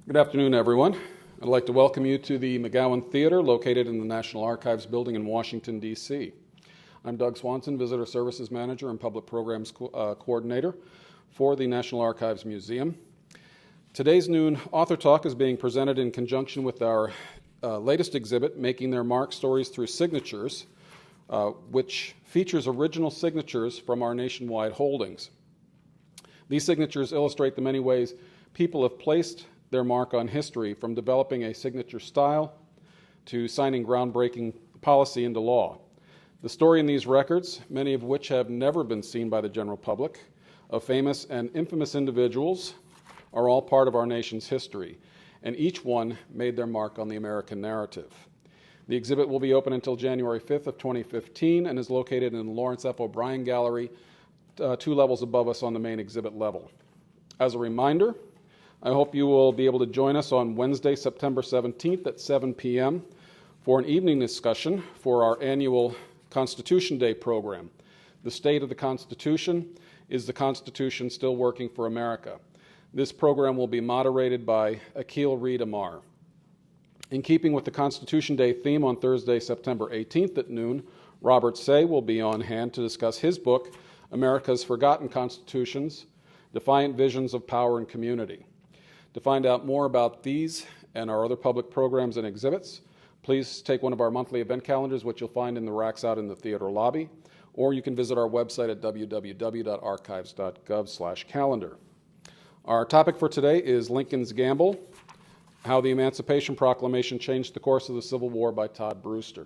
Good afternoon, everyone. I'd like to welcome you to the McGowan Theater located in the National Archives building in Washington, D.C. I'm Doug Swanson, Visitor Services Manager and Public Programs Coordinator for the National Archives Museum. Today's noon author talk is being presented in conjunction with our latest exhibit, Making Their Mark, Stories Through Signatures, which features original signatures from our nationwide holdings. These signatures illustrate the many ways people have placed their mark on history, from developing a signature style to signing groundbreaking policy into law. The story in these records, many of which have never been seen by the general public, of famous and infamous individuals, are all part of our nation's history, and each one made their mark on the American narrative. The exhibit will be open until January 5th of 2015 and is located in the Lawrence F. O'Brien Gallery, 2 levels above us on the main exhibit level. As a reminder, I hope you will be able to join us on Wednesday, September 17th at 7 p.m. for an evening discussion for our annual Constitution Day program. The State of the Constitution: Is the Constitution Still Working for America? This program will be moderated by Akil Reed Amar. In keeping with the Constitution Day theme on Thursday, September 18th at noon, Robert Say will be on hand to discuss his book, America's Forgotten Constitutions: Defiant Visions of Power and Community. To find out more about these and our other public programs and exhibits, please take one of our monthly event calendars, which you'll find in the racks out in the theater lobby, or you can visit our website at www.archives.gov/calendar. Our topic for today is Lincoln's Gamble: How the Emancipation Proclamation Changed the Course of the Civil War by Todd Brewster.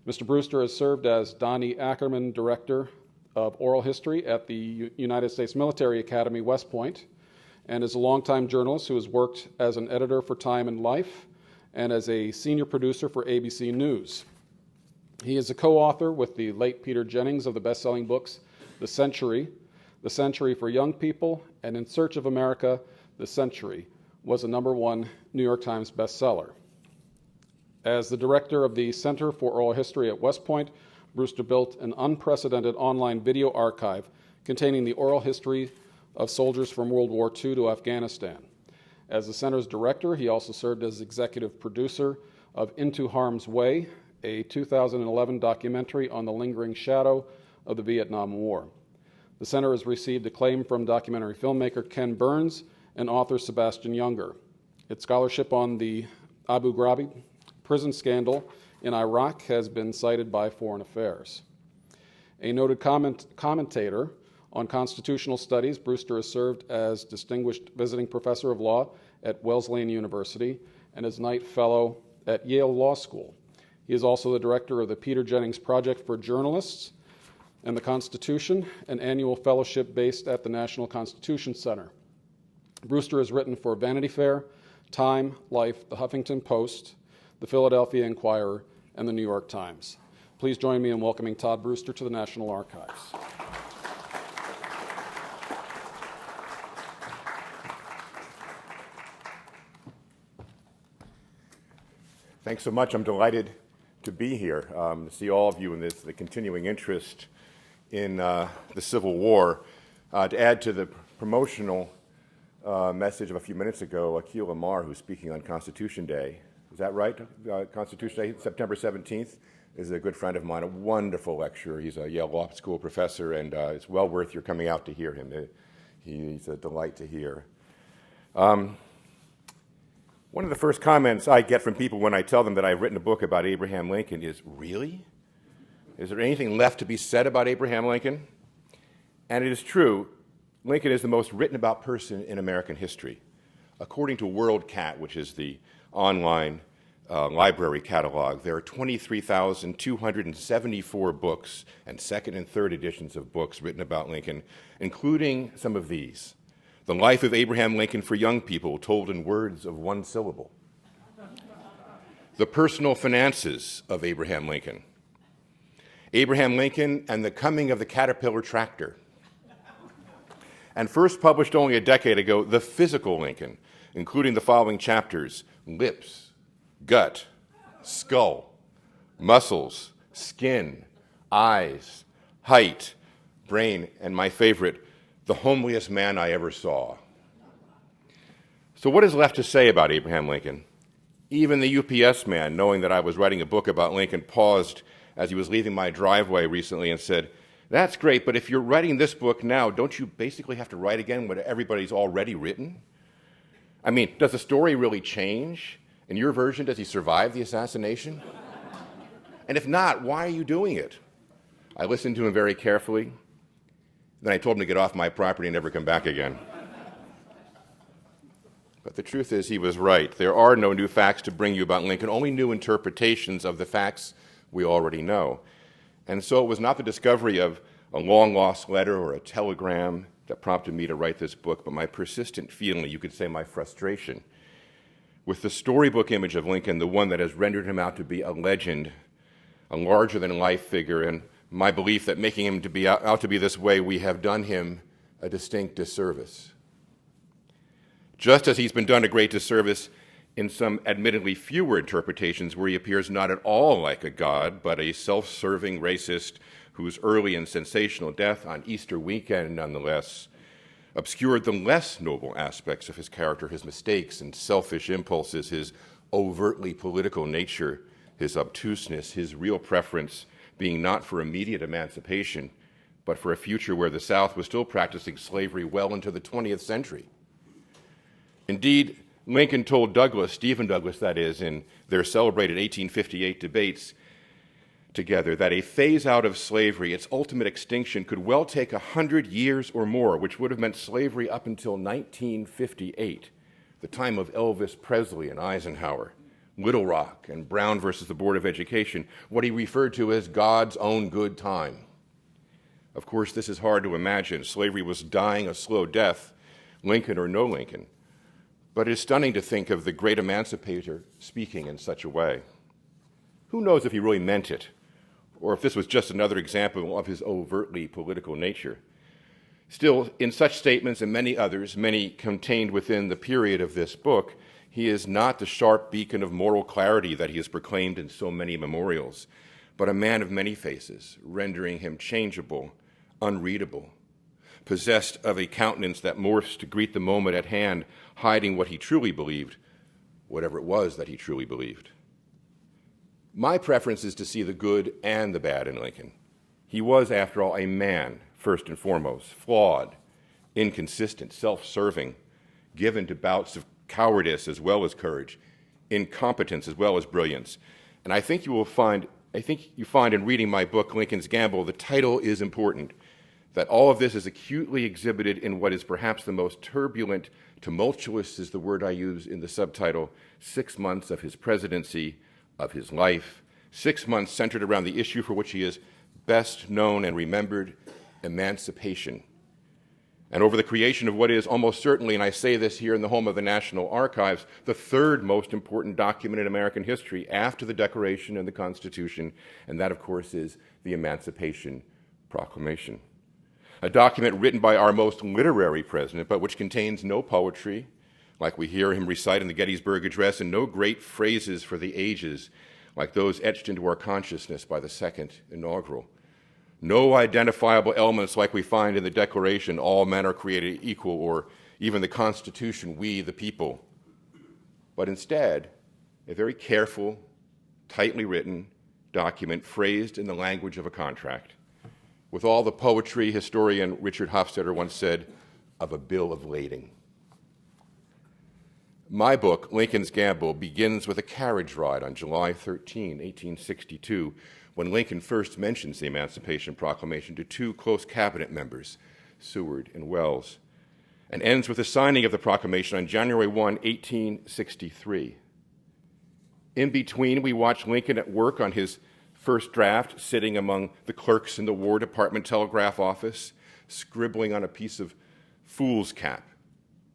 Mr. Brewster has served as Donnie Ackerman Director of Oral History at the United States Military Academy, West Point, and is a longtime journalist who has worked as an editor for Time and Life and as a senior producer for ABC News. He is a co-author with the late Peter Jennings of the best-selling books The Century for Young People, and In Search of America: The Century was a #1 New York Times bestseller. As the director of the Center for Oral History at West Point, Brewster built an unprecedented online video archive containing the oral history of soldiers from World War II to Afghanistan. As the center's director, he also served as executive producer of Into Harm's Way, a 2011 documentary on the lingering shadow of the Vietnam War. The center has received acclaim from documentary filmmaker Ken Burns and author Sebastian Junger. Its scholarship on the Abu Ghraib prison scandal in Iraq has been cited by Foreign Affairs. A noted commentator on constitutional studies, Brewster has served as Distinguished Visiting Professor of Law at Wesleyan University and as Knight Fellow at Yale Law School. He is also the director of the Peter Jennings Project for Journalists and the Constitution, an annual fellowship based at the National Constitution Center. Brewster has written for Vanity Fair, Time, Life, The Huffington Post, The Philadelphia Inquirer, and The New York Times. Please join me in welcoming Todd Brewster to the National Archives. Thanks so much. I'm delighted to be here, to see all of you in the continuing interest in the Civil War. To add to the promotional message of a few minutes ago, Akil Amar, who's speaking on Constitution Day. Is that right? Constitution Day, September 17th, is a good friend of mine, a wonderful lecturer. He's a Yale Law School professor, and it's well worth your coming out to hear him. He's a delight to hear. One of the first comments I get from people when I tell them that I've written a book about Abraham Lincoln is, "Really? Is there anything left to be said about Abraham Lincoln?" And it is true. Lincoln is the most written about person in American history. According to WorldCat, which is the online library catalog, there are 23,274 books and second and third editions of books written about Lincoln, including some of these. The Life of Abraham Lincoln for Young People, told in words of 1 syllable. The Personal Finances of Abraham Lincoln. Abraham Lincoln and the Coming of the Caterpillar Tractor. And first published only a decade ago, The Physical Lincoln, including the following chapters: lips, gut, skull, muscles, skin, eyes, height, brain, and my favorite, the homeliest man I ever saw. So what is left to say about Abraham Lincoln? Even the UPS man, knowing that I was writing a book about Lincoln, paused as he was leaving my driveway recently and said, "That's great, but if you're writing this book now, don't you basically have to write again what everybody's already written? I mean, does the story really change? In your version, does he survive the assassination? And if not, why are you doing it?" I listened to him very carefully. Then I told him to get off my property and never come back again. But the truth is, he was right. There are no new facts to bring you about Lincoln, only new interpretations of the facts we already know. And so it was not the discovery of a long-lost letter or a telegram that prompted me to write this book, but my persistent feeling, you could say my frustration, with the storybook image of Lincoln, the one that has rendered him out to be a legend, a larger-than-life figure, and my belief that making him out to be this way, we have done him a distinct disservice. Just as he's been done a great disservice in some admittedly fewer interpretations where he appears not at all like a god, but a self-serving racist whose early and sensational death on Easter weekend, nonetheless, obscured the less noble aspects of his character, his mistakes and selfish impulses, his overtly political nature, his obtuseness, his real preference being not for immediate emancipation, but for a future where the South was still practicing slavery well into the 20th century. Indeed, Lincoln told Douglas, Stephen Douglas that is, in their celebrated 1858 debates together, that a phase out of slavery, its ultimate extinction, could well take 100 years or more, which would have meant slavery up until 1958, the time of Elvis Presley and Eisenhower, Little Rock and Brown versus the Board of Education, what he referred to as God's own good time. Of course, this is hard to imagine. Slavery was dying a slow death, Lincoln or no Lincoln. But it is stunning to think of the great emancipator speaking in such a way. Who knows if he really meant it, or if this was just another example of his overtly political nature. Still, in such statements and many others, many contained within the period of this book, he is not the sharp beacon of moral clarity that he has proclaimed in so many memorials, but a man of many faces, rendering him changeable, unreadable, possessed of a countenance that morphs to greet the moment at hand, hiding what he truly believed, whatever it was that he truly believed. My preference is to see the good and the bad in Lincoln. He was, after all, a man, first and foremost, flawed, inconsistent, self-serving, given to bouts of cowardice as well as courage, incompetence as well as brilliance. And I think you find in reading my book, Lincoln's Gamble, the title is important, that all of this is acutely exhibited in what is perhaps the most turbulent, tumultuous is the word I use in the subtitle, 6 months of his presidency, of his life, 6 months centered around the issue for which he is best known and remembered, emancipation. And over the creation of what is almost certainly, and I say this here in the home of the National Archives, the third most important document in American history after the Declaration and the Constitution, and that, of course, is the Emancipation Proclamation. A document written by our most literary president, but which contains no poetry, like we hear him recite in the Gettysburg Address, and no great phrases for the ages, like those etched into our consciousness by the second inaugural. No identifiable elements like we find in the Declaration, all men are created equal, or even the Constitution, we the people. But instead, a very careful, tightly written document phrased in the language of a contract, with all the poetry, historian Richard Hofstadter once said, of a bill of lading. My book, Lincoln's Gamble, begins with a carriage ride on July 13, 1862, when Lincoln first mentions the Emancipation Proclamation to two close cabinet members, Seward and Wells, and ends with the signing of the proclamation on January 1, 1863. In between, we watch Lincoln at work on his first draft, sitting among the clerks in the War Department telegraph office, scribbling on a piece of foolscap.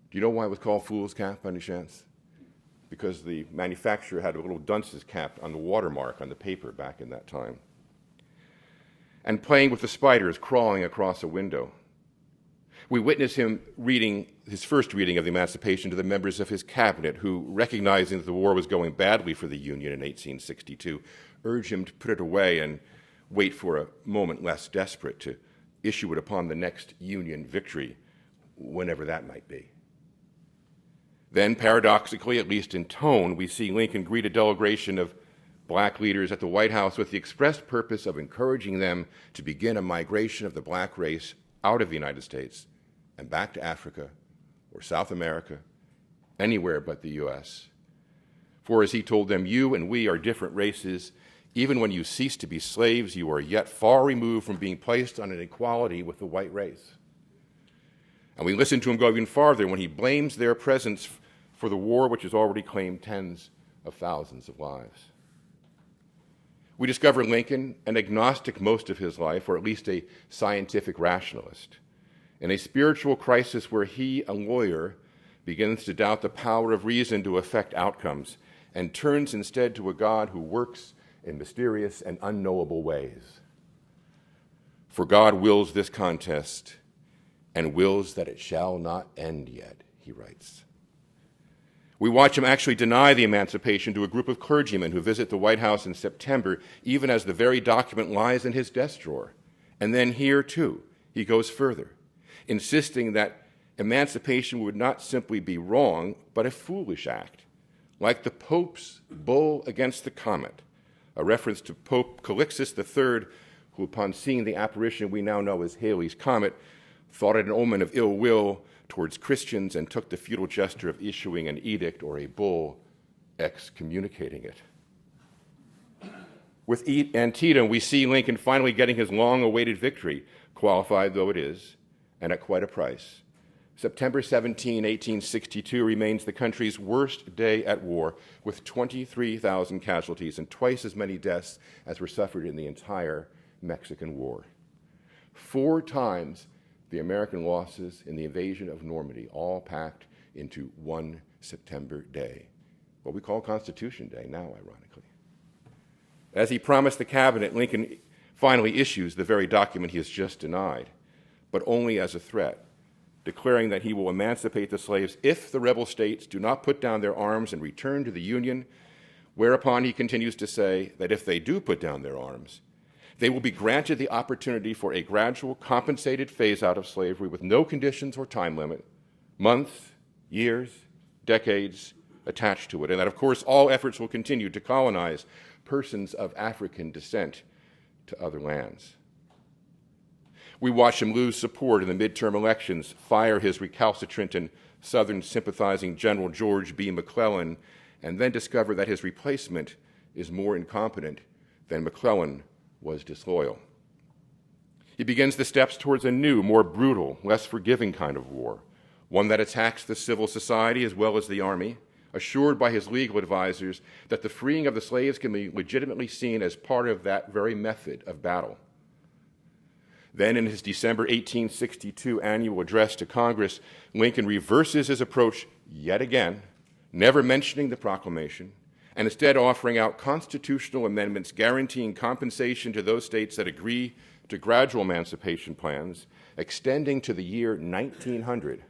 Do you know why it was called foolscap, by any chance? Because the manufacturer had a little dunce's cap on the watermark on the paper back in that time. And playing with the spiders crawling across a window. We witness him reading his first reading of the Emancipation to the members of his cabinet, who, recognizing that the war was going badly for the Union in 1862, urged him to put it away and wait for a moment less desperate to issue it upon the next Union victory, whenever that might be. Then, paradoxically, at least in tone, we see Lincoln greet a delegation of black leaders at the White House with the express purpose of encouraging them to begin a migration of the black race out of the United States and back to Africa or South America, anywhere but the U.S. For, as he told them, you and we are different races. Even when you cease to be slaves, you are yet far removed from being placed on an equality with the white race. And we listen to him go even farther when he blames their presence for the war which has already claimed tens of thousands of lives. We discover Lincoln an agnostic most of his life, or at least a scientific rationalist, in a spiritual crisis where he, a lawyer, begins to doubt the power of reason to affect outcomes and turns instead to a God who works in mysterious and unknowable ways. For God wills this contest and wills that it shall not end yet, he writes. We watch him actually deny the emancipation to a group of clergymen who visit the White House in September, even as the very document lies in his desk drawer. And then here, too, he goes further, insisting that emancipation would not simply be wrong, but a foolish act, like the Pope's bull against the comet, a reference to Pope Calixtus III, who, upon seeing the apparition we now know as Halley's Comet, thought it an omen of ill will towards Christians and took the futile gesture of issuing an edict or a bull excommunicating it. With Antietam, we see Lincoln finally getting his long-awaited victory, qualified though it is, and at quite a price. September 17, 1862 remains the country's worst day at war, with 23,000 casualties and twice as many deaths as were suffered in the entire Mexican War. 4 times the American losses in the invasion of Normandy, all packed into one September day, what we call Constitution Day now, ironically. As he promised the cabinet, Lincoln finally issues the very document he has just denied, but only as a threat, declaring that he will emancipate the slaves if the rebel states do not put down their arms and return to the Union, whereupon he continues to say that if they do put down their arms, they will be granted the opportunity for a gradual, compensated phase-out of slavery with no conditions or time limit, months, years, decades attached to it, and that, of course, all efforts will continue to colonize persons of African descent to other lands. We watch him lose support in the midterm elections, fire his recalcitrant and Southern sympathizing General George B. McClellan, and then discover that his replacement is more incompetent than McClellan was disloyal. He begins the steps towards a new, more brutal, less forgiving kind of war, one that attacks the civil society as well as the army, assured by his legal advisors that the freeing of the slaves can be legitimately seen as part of that very method of battle. Then, in his December 1862 annual address to Congress, Lincoln reverses his approach yet again, never mentioning the proclamation, and instead offering out constitutional amendments guaranteeing compensation to those states that agree to gradual emancipation plans extending to the year 1900.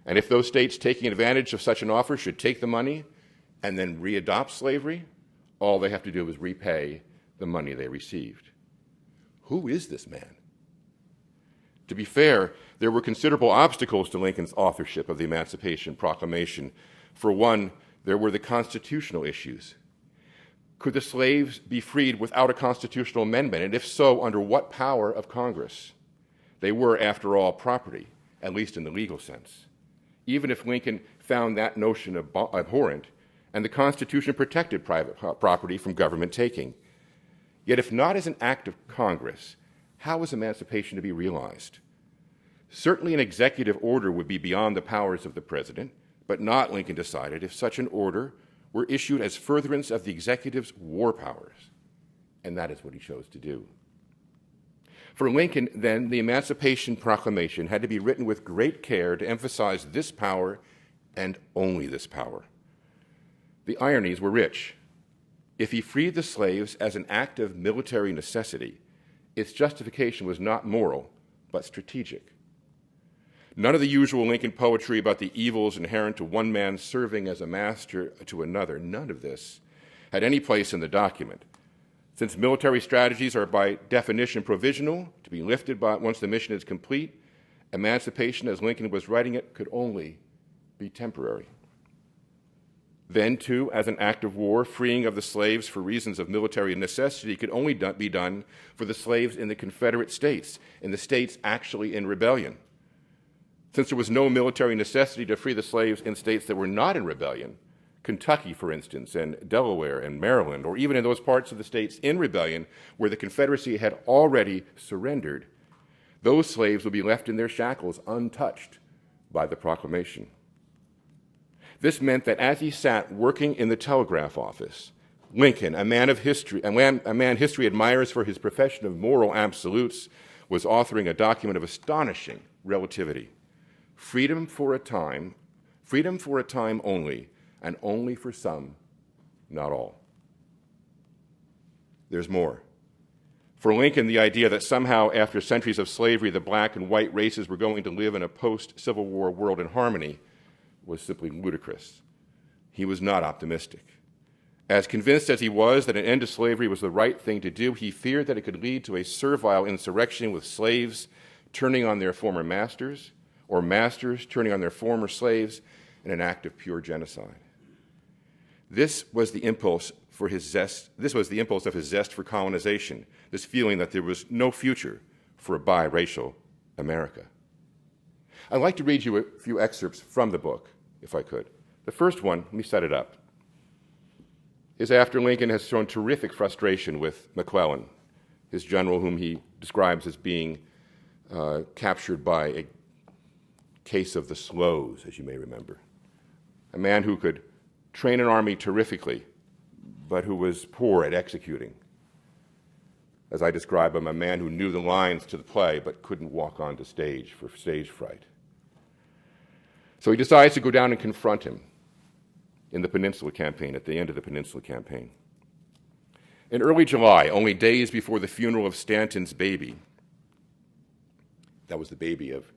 And if those states taking advantage of such an offer should take the money and then readopt slavery, all they have to do is repay the money they received. Who is this man? To be fair, there were considerable obstacles to Lincoln's authorship of the Emancipation Proclamation. For one, there were the constitutional issues. Could the slaves be freed without a constitutional amendment? And if so, under what power of Congress? They were, after all, property, at least in the legal sense. Even if Lincoln found that notion abhorrent, and the Constitution protected private property from government taking. Yet if not as an act of Congress, how is emancipation to be realized? Certainly an executive order would be beyond the powers of the president, but not, Lincoln decided, if such an order were issued as furtherance of the executive's war powers. And that is what he chose to do. For Lincoln, then, the Emancipation Proclamation had to be written with great care to emphasize this power and only this power. The ironies were rich. If he freed the slaves as an act of military necessity, its justification was not moral, but strategic. None of the usual Lincoln poetry about the evils inherent to one man serving as a master to another, none of this had any place in the document. Since military strategies are by definition provisional, to be lifted once the mission is complete, emancipation, as Lincoln was writing it, could only be temporary. Then, too, as an act of war, freeing of the slaves for reasons of military necessity could only be done for the slaves in the Confederate States, in the states actually in rebellion. Since there was no military necessity to free the slaves in states that were not in rebellion, Kentucky, for instance, and Delaware and Maryland, or even in those parts of the states in rebellion where the Confederacy had already surrendered, those slaves would be left in their shackles untouched by the proclamation. This meant that as he sat working in the telegraph office, Lincoln, a man history admires for his profession of moral absolutes, was authoring a document of astonishing relativity. Freedom for a time only, and only for some, not all. There's more. For Lincoln, the idea that somehow after centuries of slavery, the black and white races were going to live in a post-Civil War world in harmony was simply ludicrous. He was not optimistic. As convinced as he was that an end to slavery was the right thing to do, he feared that it could lead to a servile insurrection with slaves turning on their former masters, or masters turning on their former slaves in an act of pure genocide. This was the impulse of his zest for colonization, this feeling that there was no future for a biracial America. I'd like to read you a few excerpts from the book, if I could. The first one, let me set it up, is after Lincoln has shown terrific frustration with McClellan, his general whom he describes as being captured by a case of the slows, as you may remember. A man who could train an army terrifically, but who was poor at executing. As I describe him, a man who knew the lines to the play, but couldn't walk onto stage for stage fright. So he decides to go down and confront him in the Peninsula Campaign, at the end of the Peninsula Campaign. In early July, only days before the funeral of Stanton's baby, that was the baby of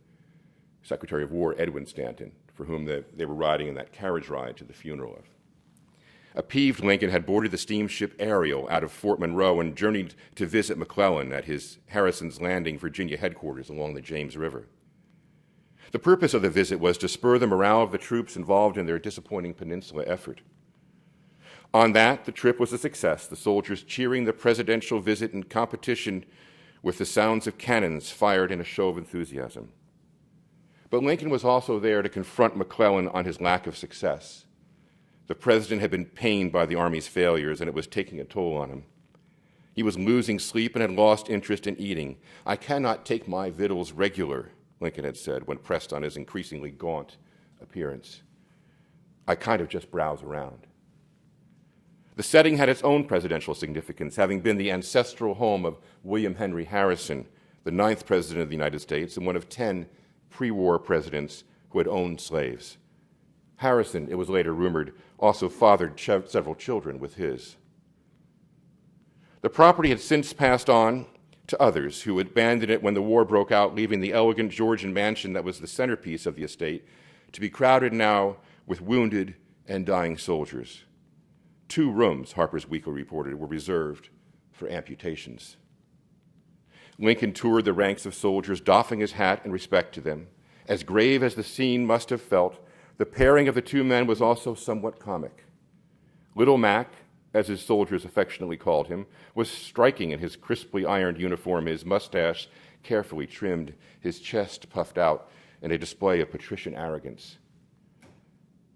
Secretary of War Edwin Stanton, for whom they were riding in that carriage ride to the funeral of. A peeved Lincoln had boarded the steamship Ariel out of Fort Monroe and journeyed to visit McClellan at his Harrison's Landing, Virginia headquarters along the James River. The purpose of the visit was to spur the morale of the troops involved in their disappointing Peninsula effort. On that, the trip was a success, the soldiers cheering the presidential visit in competition with the sounds of cannons fired in a show of enthusiasm. But Lincoln was also there to confront McClellan on his lack of success. The president had been pained by the Army's failures, and it was taking a toll on him. He was losing sleep and had lost interest in eating. "I cannot take my victuals regular," Lincoln had said when pressed on his increasingly gaunt appearance. "I kind of just browse around." The setting had its own presidential significance, having been the ancestral home of William Henry Harrison, the 9th President of the United States and one of 10 pre-war presidents who had owned slaves. Harrison, it was later rumored, also fathered several children with his. The property had since passed on to others who abandoned it when the war broke out, leaving the elegant Georgian mansion that was the centerpiece of the estate to be crowded now with wounded and dying soldiers. 2 rooms, Harper's Weekly reported, were reserved for amputations. Lincoln toured the ranks of soldiers, doffing his hat in respect to them. As grave as the scene must have felt, the pairing of the 2 men was also somewhat comic. Little Mac, as his soldiers affectionately called him, was striking in his crisply ironed uniform, his mustache carefully trimmed, his chest puffed out in a display of patrician arrogance.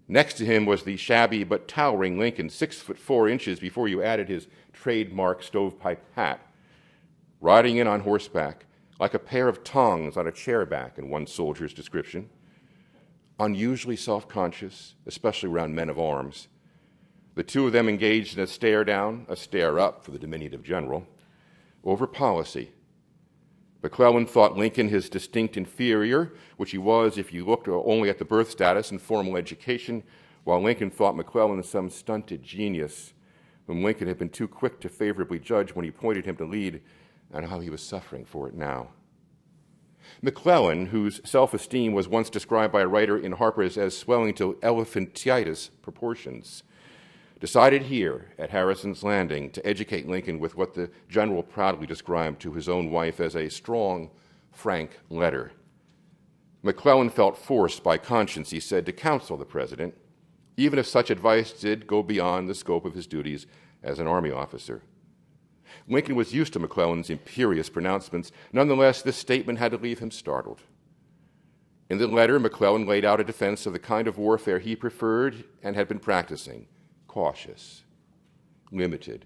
Next to him was the shabby but towering Lincoln, 6'4" before you added his trademark stovepipe hat, riding in on horseback like a pair of tongs on a chairback, in one soldier's description. Unusually self-conscious, especially around men of arms. The 2 of them engaged in a stare-down, a stare-up for the diminutive general, over policy. McClellan thought Lincoln his distinct inferior, which he was if you looked only at the birth status and formal education, while Lincoln thought McClellan some stunted genius, whom Lincoln had been too quick to favorably judge when he appointed him to lead, and how he was suffering for it now. McClellan, whose self-esteem was once described by a writer in Harper's as swelling to elephantitis proportions, decided here at Harrison's Landing to educate Lincoln with what the general proudly described to his own wife as a strong, frank letter. McClellan felt forced by conscience, he said, to counsel the president, even if such advice did go beyond the scope of his duties as an Army officer. Lincoln was used to McClellan's imperious pronouncements. Nonetheless, this statement had to leave him startled. In the letter, McClellan laid out a defense of the kind of warfare he preferred and had been practicing: cautious, limited,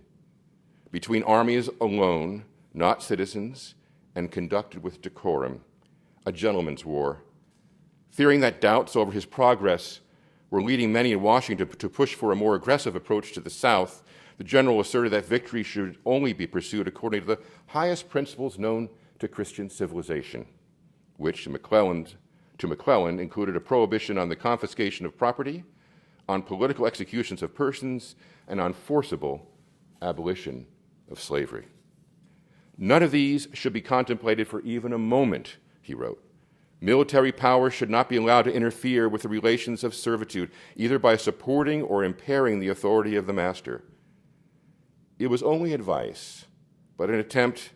between armies alone, not citizens, and conducted with decorum, a gentleman's war. Fearing that doubts over his progress were leading many in Washington to push for a more aggressive approach to the South, the general asserted that victory should only be pursued according to the highest principles known to Christian civilization, which to McClellan included a prohibition on the confiscation of property, on political executions of persons, and on forcible abolition of slavery. None of these should be contemplated for even a moment, he wrote. Military power should not be allowed to interfere with the relations of servitude, either by supporting or impairing the authority of the master. It was not only advice, but an attempt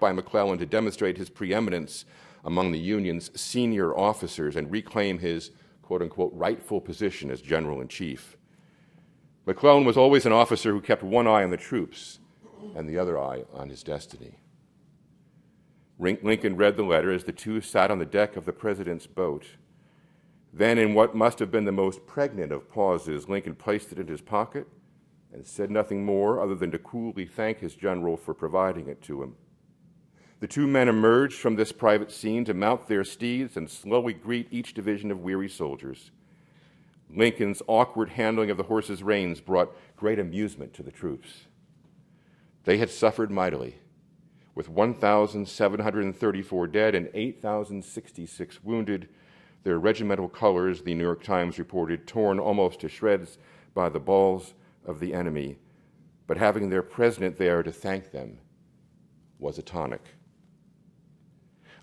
by McClellan to demonstrate his preeminence among the Union's senior officers and reclaim his, quote-unquote, rightful position as general-in-chief. McClellan was always an officer who kept one eye on the troops and the other eye on his destiny. Lincoln read the letter as the two sat on the deck of the president's boat. Then, in what must have been the most pregnant of pauses, Lincoln placed it in his pocket and said nothing more other than to coolly thank his general for providing it to him. The two men emerged from this private scene to mount their steeds and slowly greet each division of weary soldiers. Lincoln's awkward handling of the horses' reins brought great amusement to the troops. They had suffered mightily, with 1,734 dead and 8,066 wounded, their regimental colors, the New York Times reported, torn almost to shreds by the balls of the enemy, but having their president there to thank them was a tonic.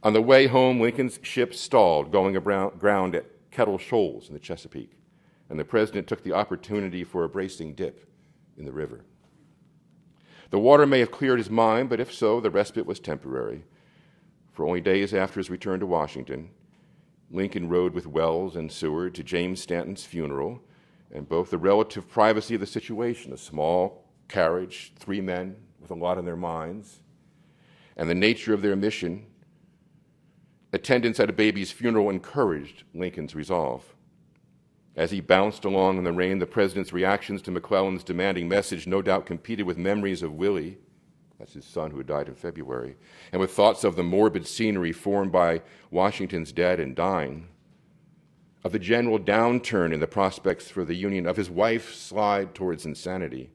On the way home, Lincoln's ship stalled, going aground at Kettle Shoals in the Chesapeake, and the president took the opportunity for a bracing dip in the river. The water may have cleared his mind, but if so, the respite was temporary. For only days after his return to Washington, Lincoln rode with Wells and Seward to James Stanton's funeral, and both the relative privacy of the situation, a small carriage, 3 men with a lot on their minds, and the nature of their mission, attendance at a baby's funeral encouraged Lincoln's resolve. As he bounced along in the rain, the president's reactions to McClellan's demanding message no doubt competed with memories of Willie, that's his son who had died in February, and with thoughts of the morbid scenery formed by Washington's dead and dying, of the general downturn in the prospects for the Union, of his wife's slide towards insanity,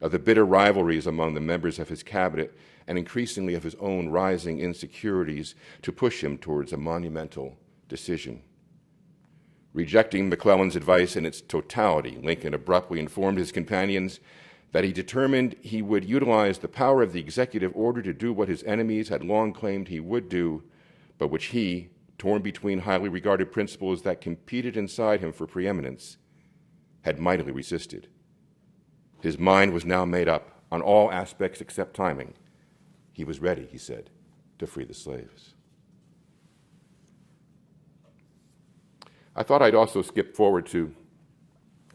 of the bitter rivalries among the members of his cabinet, and increasingly of his own rising insecurities to push him towards a monumental decision. Rejecting McClellan's advice in its totality, Lincoln abruptly informed his companions that he determined he would utilize the power of the executive order to do what his enemies had long claimed he would do, but which he, torn between highly regarded principles that competed inside him for preeminence, had mightily resisted. His mind was now made up on all aspects except timing. He was ready, he said, to free the slaves. I thought I'd also skip forward to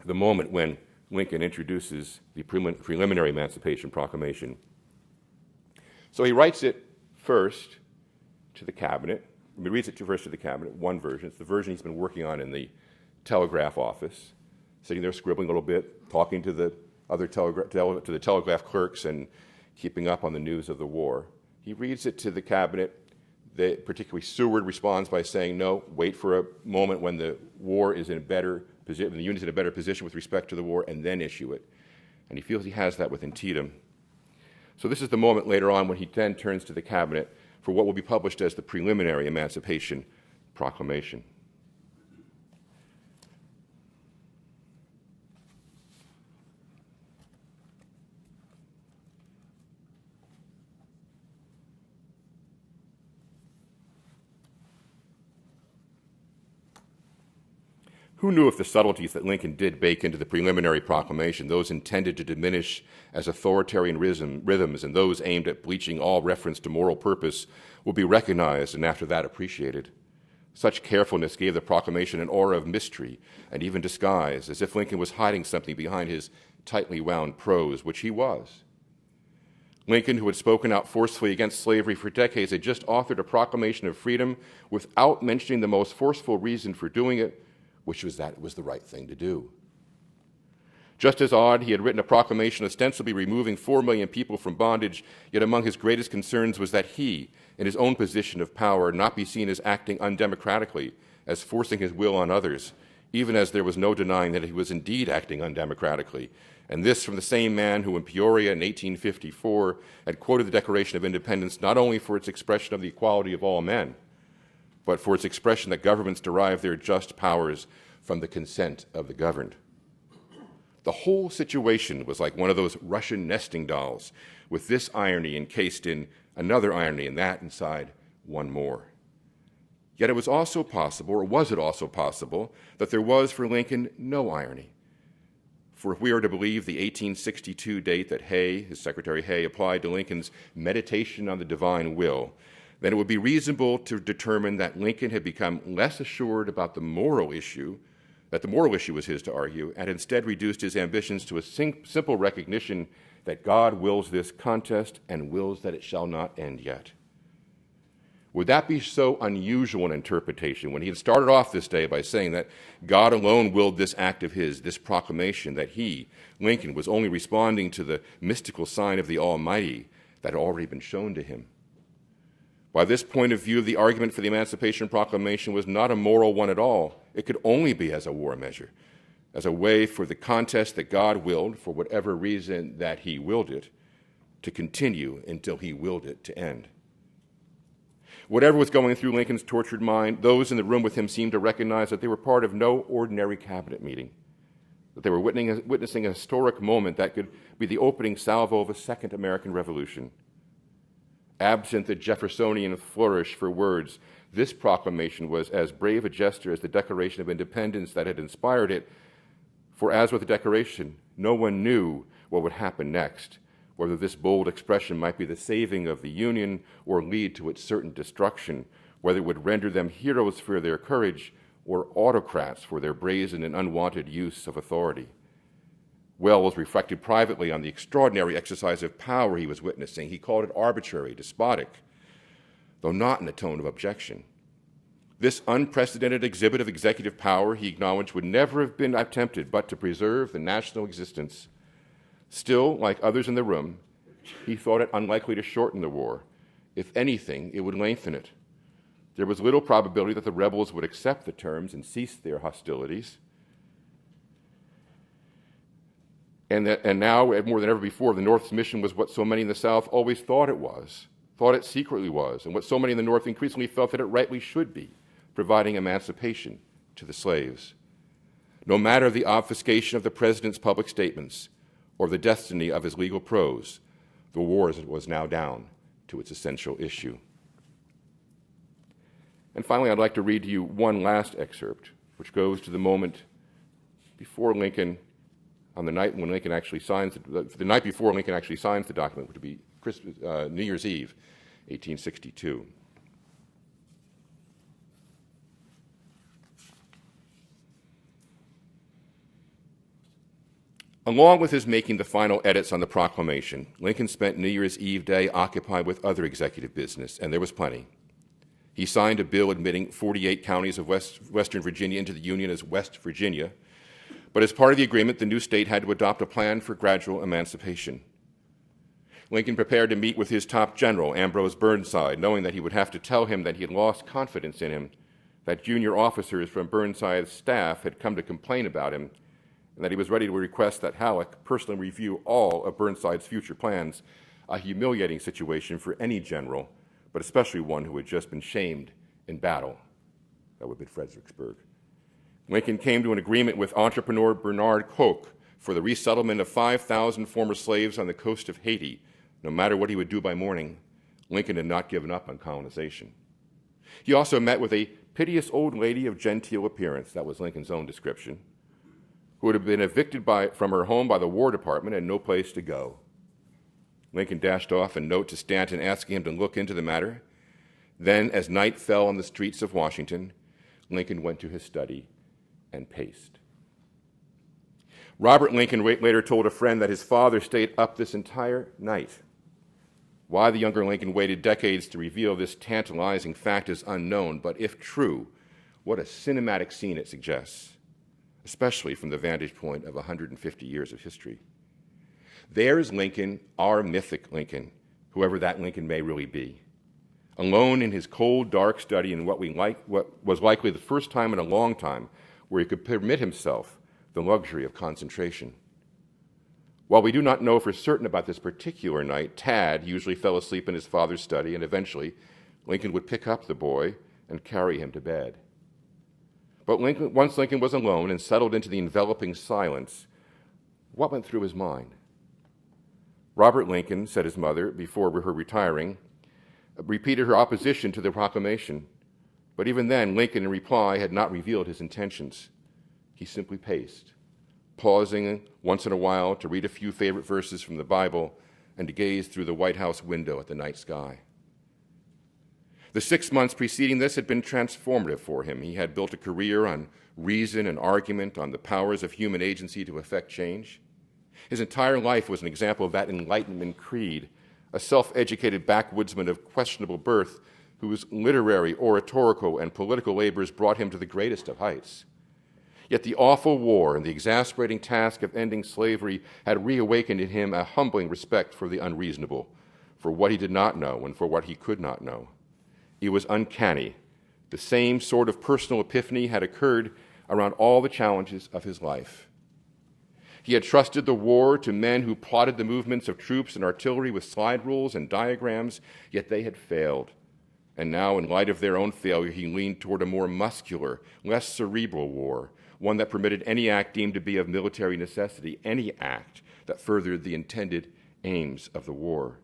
the moment when Lincoln introduces the preliminary Emancipation Proclamation. So he writes it first to the cabinet. He reads it first to the cabinet, one version. It's the version he's been working on in the telegraph office, sitting there scribbling a little bit, talking to the other telegraph clerks and keeping up on the news of the war. He reads it to the cabinet. Particularly Seward responds by saying, no, wait for a moment when the war is in a better position, the Union's in a better position with respect to the war, and then issue it. And he feels he has that with Antietam. So this is the moment later on when he then turns to the cabinet for what will be published as the preliminary Emancipation Proclamation. Who knew if the subtleties that Lincoln did bake into the preliminary proclamation, those intended to diminish as authoritarian rhythms and those aimed at bleaching all reference to moral purpose, will be recognized and after that appreciated? Such carefulness gave the proclamation an aura of mystery and even disguise, as if Lincoln was hiding something behind his tightly wound prose, which he was. Lincoln, who had spoken out forcefully against slavery for decades, had just authored a proclamation of freedom without mentioning the most forceful reason for doing it, which was that it was the right thing to do. Just as odd, he had written a proclamation ostensibly removing 4 million people from bondage, yet among his greatest concerns was that he, in his own position of power, not be seen as acting undemocratically, as forcing his will on others, even as there was no denying that he was indeed acting undemocratically. And this from the same man who in Peoria in 1854 had quoted the Declaration of Independence not only for its expression of the equality of all men, but for its expression that governments derive their just powers from the consent of the governed. The whole situation was like one of those Russian nesting dolls, with this irony encased in another irony, and that inside one more. Yet it was also possible, or was it also possible, that there was for Lincoln no irony. For if we are to believe the 1862 date that Hay, his Secretary Hay, applied to Lincoln's meditation on the divine will, then it would be reasonable to determine that Lincoln had become less assured about the moral issue, that the moral issue was his to argue, and instead reduced his ambitions to a simple recognition that God wills this contest and wills that it shall not end yet. Would that be so unusual an interpretation when he had started off this day by saying that God alone willed this act of his, this proclamation, that he, Lincoln, was only responding to the mystical sign of the Almighty that had already been shown to him? By this point of view, the argument for the Emancipation Proclamation was not a moral one at all. It could only be as a war measure, as a way for the contest that God willed, for whatever reason that he willed it, to continue until he willed it to end. Whatever was going through Lincoln's tortured mind, those in the room with him seemed to recognize that they were part of no ordinary cabinet meeting, that they were witnessing a historic moment that could be the opening salvo of a second American Revolution. Absent the Jeffersonian flourish for words, this proclamation was as brave a gesture as the Declaration of Independence that had inspired it, for as with the Declaration, no one knew what would happen next, whether this bold expression might be the saving of the Union or lead to its certain destruction, whether it would render them heroes for their courage or autocrats for their brazen and unwanted use of authority. Wells reflected privately on the extraordinary exercise of power he was witnessing. He called it arbitrary, despotic, though not in a tone of objection. This unprecedented exhibit of executive power, he acknowledged, would never have been attempted but to preserve the national existence. Still, like others in the room, he thought it unlikely to shorten the war. If anything, it would lengthen it. There was little probability that the rebels would accept the terms and cease their hostilities. And now, more than ever before, the North's mission was what so many in the South always thought it was, thought it secretly was, and what so many in the North increasingly felt that it rightly should be, providing emancipation to the slaves. No matter the obfuscation of the president's public statements or the destiny of his legal prose, the war was now down to its essential issue. And finally, I'd like to read to you one last excerpt, which goes to the moment before Lincoln, on the night when Lincoln actually signs, the night before Lincoln actually signs the document, which would be New Year's Eve, 1862. Along with his making the final edits on the proclamation, Lincoln spent New Year's Eve day occupied with other executive business, and there was plenty. He signed a bill admitting 48 counties of Western Virginia into the Union as West Virginia, but as part of the agreement, the new state had to adopt a plan for gradual emancipation. Lincoln prepared to meet with his top general, Ambrose Burnside, knowing that he would have to tell him that he had lost confidence in him, that junior officers from Burnside's staff had come to complain about him, and that he was ready to request that Halleck personally review all of Burnside's future plans, a humiliating situation for any general, but especially one who had just been shamed in battle. That would have been Fredericksburg. Lincoln came to an agreement with entrepreneur Bernard Koch for the resettlement of 5,000 former slaves on the coast of Haiti. No matter what he would do by morning, Lincoln had not given up on colonization. He also met with a piteous old lady of genteel appearance, that was Lincoln's own description, who had been evicted from her home by the War Department and no place to go. Lincoln dashed off a note to Stanton asking him to look into the matter. Then, as night fell on the streets of Washington, Lincoln went to his study and paced. Robert Lincoln later told a friend that his father stayed up this entire night. Why the younger Lincoln waited decades to reveal this tantalizing fact is unknown, but if true, what a cinematic scene it suggests, especially from the vantage point of 150 years of history. There's Lincoln, our mythic Lincoln, whoever that Lincoln may really be, alone in his cold, dark study in what was likely the first time in a long time where he could permit himself the luxury of concentration. While we do not know for certain about this particular night, Tad usually fell asleep in his father's study, and eventually Lincoln would pick up the boy and carry him to bed. But once Lincoln was alone and settled into the enveloping silence, what went through his mind? Robert Lincoln, said his mother before her retiring, repeated her opposition to the proclamation. But even then, Lincoln, in reply, had not revealed his intentions. He simply paced, pausing once in a while to read a few favorite verses from the Bible and to gaze through the White House window at the night sky. The 6 months preceding this had been transformative for him. He had built a career on reason and argument, on the powers of human agency to effect change. His entire life was an example of that Enlightenment creed, a self-educated backwoodsman of questionable birth whose literary, oratorical, and political labors brought him to the greatest of heights. Yet the awful war and the exasperating task of ending slavery had reawakened in him a humbling respect for the unreasonable, for what he did not know and for what he could not know. It was uncanny. The same sort of personal epiphany had occurred around all the challenges of his life. He had trusted the war to men who plotted the movements of troops and artillery with slide rules and diagrams, yet they had failed. And now, in light of their own failure, he leaned toward a more muscular, less cerebral war, one that permitted any act deemed to be of military necessity, any act that furthered the intended aims of the war.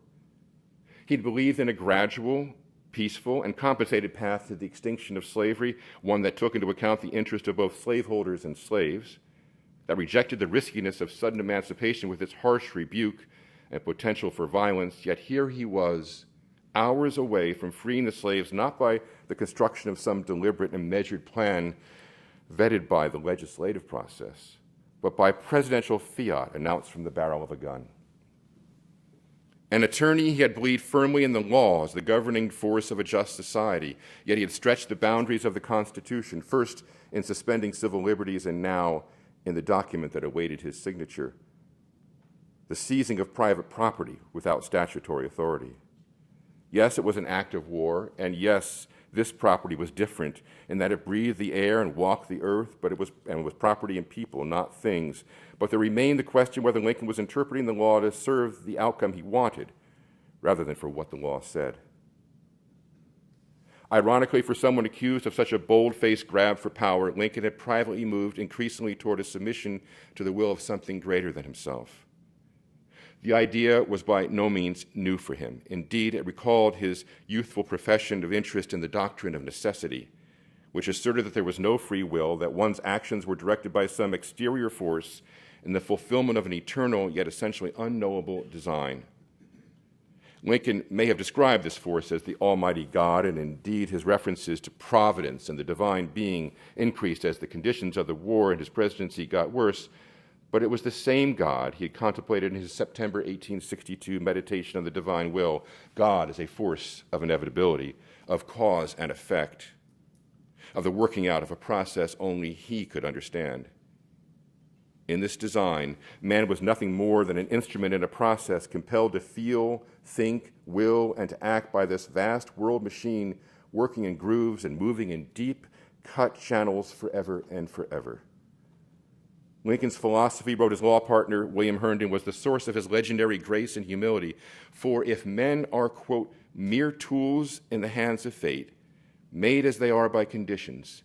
He'd believed in a gradual, peaceful, and compensated path to the extinction of slavery, one that took into account the interest of both slaveholders and slaves, that rejected the riskiness of sudden emancipation with its harsh rebuke and potential for violence, yet here he was, hours away from freeing the slaves, not by the construction of some deliberate and measured plan vetted by the legislative process, but by presidential fiat announced from the barrel of a gun. An attorney, he had believed firmly in the law as the governing force of a just society, yet he had stretched the boundaries of the Constitution, first in suspending civil liberties and now in the document that awaited his signature, the seizing of private property without statutory authority. Yes, it was an act of war, and yes, this property was different in that it breathed the air and walked the earth, but it was property and people, not things. But there remained the question whether Lincoln was interpreting the law to serve the outcome he wanted, rather than for what the law said. Ironically, for someone accused of such a bold-faced grab for power, Lincoln had privately moved increasingly toward a submission to the will of something greater than himself. The idea was by no means new for him. Indeed, it recalled his youthful profession of interest in the doctrine of necessity, which asserted that there was no free will, that one's actions were directed by some exterior force in the fulfillment of an eternal yet essentially unknowable design. Lincoln may have described this force as the Almighty God, and indeed his references to providence and the divine being increased as the conditions of the war and his presidency got worse. But it was the same God he had contemplated in his September 1862 meditation on the divine will, God as a force of inevitability, of cause and effect, of the working out of a process only he could understand. In this design, man was nothing more than an instrument in a process compelled to feel, think, will, and to act by this vast world machine working in grooves and moving in deep, cut channels forever and forever. Lincoln's philosophy, wrote his law partner, William Herndon, was the source of his legendary grace and humility. For if men are, quote, mere tools in the hands of fate, made as they are by conditions,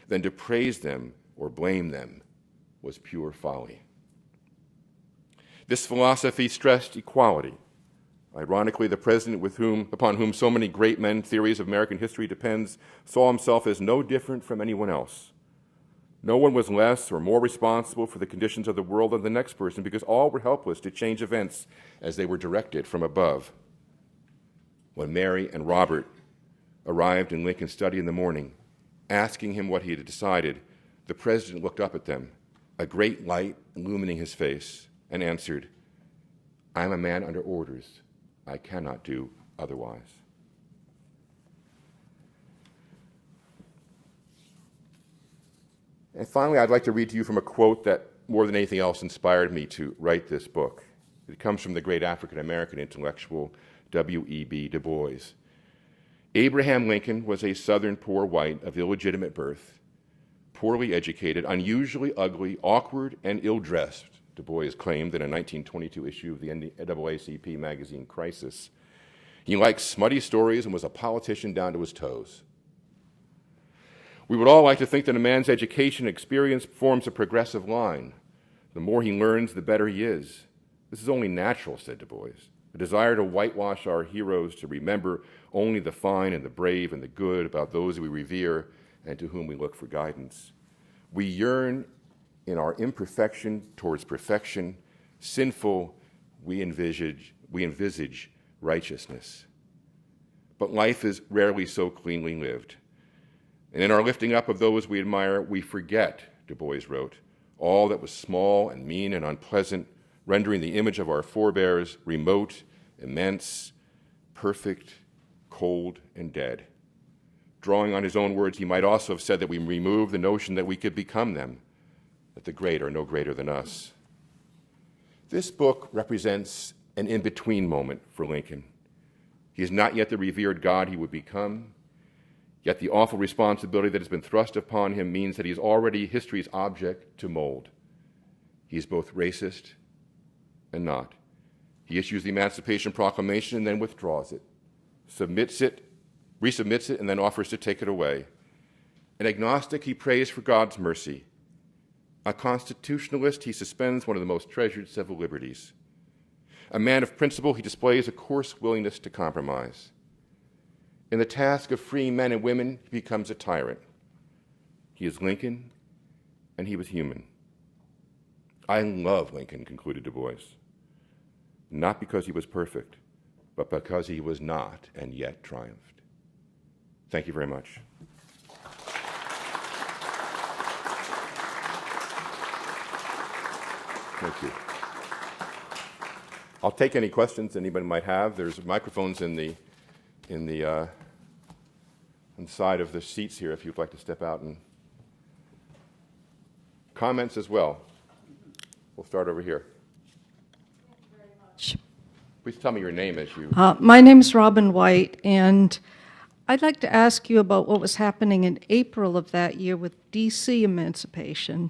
then to praise them or blame them was pure folly. This philosophy stressed equality, Ironically, the president upon whom so many great men theories of American history depends saw himself as no different from anyone else. No one was less or more responsible for the conditions of the world than the next person, because all were helpless to change events as they were directed from above. When Mary and Robert arrived in Lincoln's study in the morning, asking him what he had decided, the president looked up at them, a great light illumining his face, and answered, "I am a man under orders. I cannot do otherwise." And finally, I'd like to read to you from a quote that, more than anything else, inspired me to write this book. It comes from the great African-American intellectual W.E.B. Du Bois. Abraham Lincoln was a Southern poor white of illegitimate birth, poorly educated, unusually ugly, awkward, and ill-dressed, Du Bois claimed in a 1922 issue of the NAACP magazine Crisis. He liked smutty stories and was a politician down to his toes. We would all like to think that a man's education and experience forms a progressive line. The more he learns, the better he is. This is only natural, said Du Bois. A desire to whitewash our heroes, to remember only the fine and the brave and the good about those we revere and to whom we look for guidance. We yearn in our imperfection towards perfection. Sinful, we envisage righteousness. But life is rarely so cleanly lived. And in our lifting up of those we admire, we forget, Du Bois wrote, all that was small and mean and unpleasant, rendering the image of our forebears remote, immense, perfect, cold, and dead. Drawing on his own words, he might also have said that we remove the notion that we could become them, that the great are no greater than us. This book represents an in-between moment for Lincoln. He is not yet the revered God he would become, yet the awful responsibility that has been thrust upon him means that he is already history's object to mold. He is both racist and not. He issues the Emancipation Proclamation and then withdraws it, resubmits it, and then offers to take it away. An agnostic, he prays for God's mercy. A constitutionalist, he suspends one of the most treasured civil liberties. A man of principle, he displays a coarse willingness to compromise. In the task of freeing men and women, he becomes a tyrant. He is Lincoln, and he was human. I love Lincoln, concluded Du Bois, not because he was perfect, but because he was not and yet triumphed. Thank you very much. Thank you. I'll take any questions anybody might have. There's microphones on the side of the seats here if you'd like to step out, and comments as well. We'll start over here. Thank you very much. Please tell me your name as you... My name is Robin White, and I'd like to ask you about what was happening in April of that year with D.C. emancipation.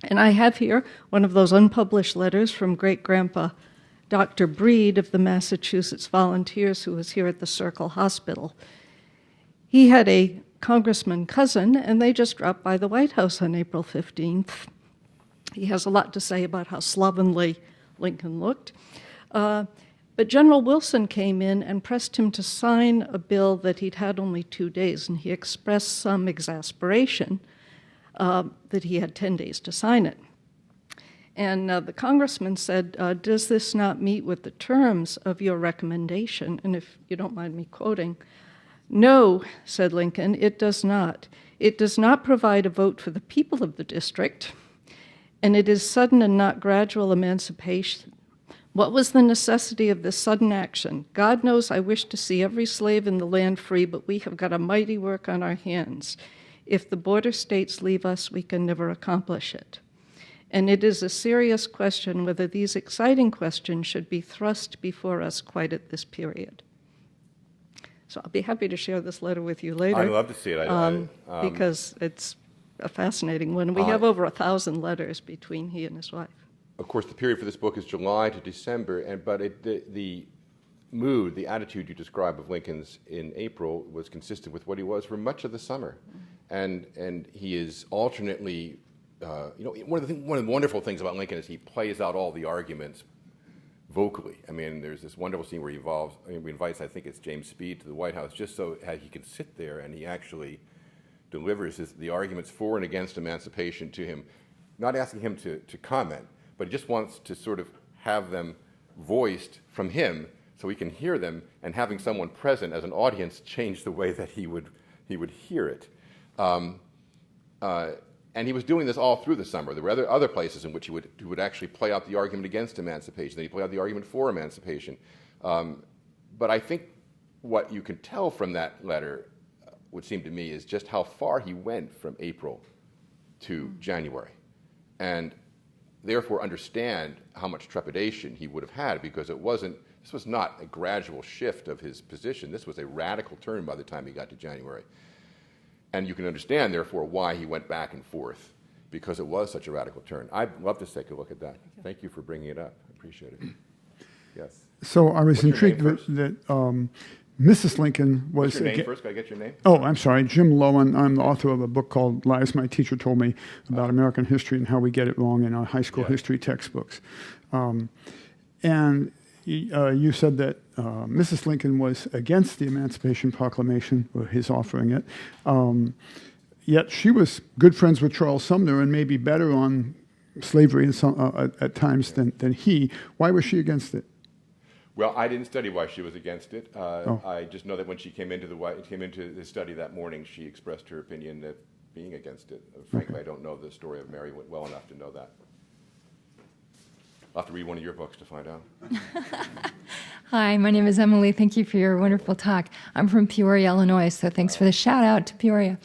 And I have here one of those unpublished letters from great-grandpa Dr. Breed of the Massachusetts Volunteers, who was here at the Circle Hospital. He had a congressman cousin, and they just dropped by the White House on April 15th. He has a lot to say about how slovenly Lincoln looked. But General Wilson came in and pressed him to sign a bill that he'd had only 2 days, and he expressed some exasperation that he had 10 days to sign it. And the congressman said, does this not meet with the terms of your recommendation? And if you don't mind me quoting, "No," said Lincoln, "it does not. It does not provide a vote for the people of the district, and it is sudden and not gradual emancipation. What was the necessity of this sudden action? God knows I wish to see every slave in the land free, but we have got a mighty work on our hands. If the border states leave us, we can never accomplish it. And it is a serious question whether these exciting questions should be thrust before us quite at this period." So I'll be happy to share this letter with you later. I'd love to see it. Because it's a fascinating one. We have over 1,000 letters between he and his wife. Of course, the period for this book is July to December, but the mood, the attitude you describe of Lincoln's in April was consistent with what he was for much of the summer. And he is alternately, one of the wonderful things about Lincoln is he plays out all the arguments vocally. I mean, there's this wonderful scene where he invites, I think it's James Speed, to the White House just so he can sit there and he actually delivers the arguments for and against emancipation to him, not asking him to comment, but he just wants to sort of have them voiced from him so he can hear them, and having someone present as an audience change the way that he would hear it. And he was doing this all through the summer. There were other places in which he would actually play out the argument against emancipation, then he'd play out the argument for emancipation. But I think what you can tell from that letter, would seem to me, is just how far he went from April to January, and therefore understand how much trepidation he would have had, because this was not a gradual shift of his position. This was a radical turn by the time he got to January. And you can understand, therefore, why he went back and forth, because it was such a radical turn. I'd love to take a look at that. Thank you for bringing it up. I appreciate it. Yes. So I was What's your intrigued name that Mrs. Lincoln was... What's your name first? Can I get your name? Oh, I'm sorry. Jim Lowen. I'm the author of a book called Lies My Teacher Told Me about American history and how we get it wrong in our high school history textbooks. And you said that Mrs. Lincoln was against the Emancipation Proclamation, or his offering it. Yet she was good friends with Charles Sumner and maybe better on slavery at times than he. Why was she against it? Well, I didn't study why she was against it. I just know that when she came into the study that morning, she expressed her opinion that being against it. Frankly, I don't know the story of Mary well enough to know that. I'll have to read one of your books to find out. Hi, my name is Emily. Thank you for your wonderful talk. I'm from Peoria, Illinois, so thanks for the shout out to Peoria.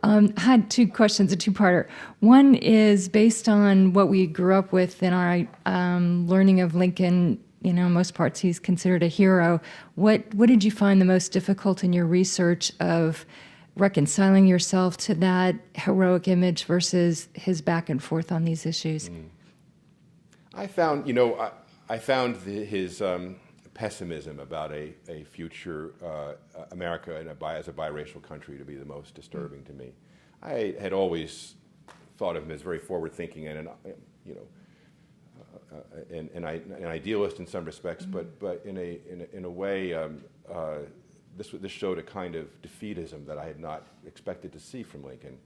I had two questions, a two-parter. One is based on what we grew up with in our learning of Lincoln. You know, in most parts he's considered a hero. What did you find the most difficult in your research of reconciling yourself to that heroic image versus his back and forth on these issues? I found, his pessimism about a future America as a biracial country to be the most disturbing to me. I had always thought of him as very forward-thinking and an idealist in some respects, but in a way, this showed a kind of defeatism that I had not expected to see from Lincoln.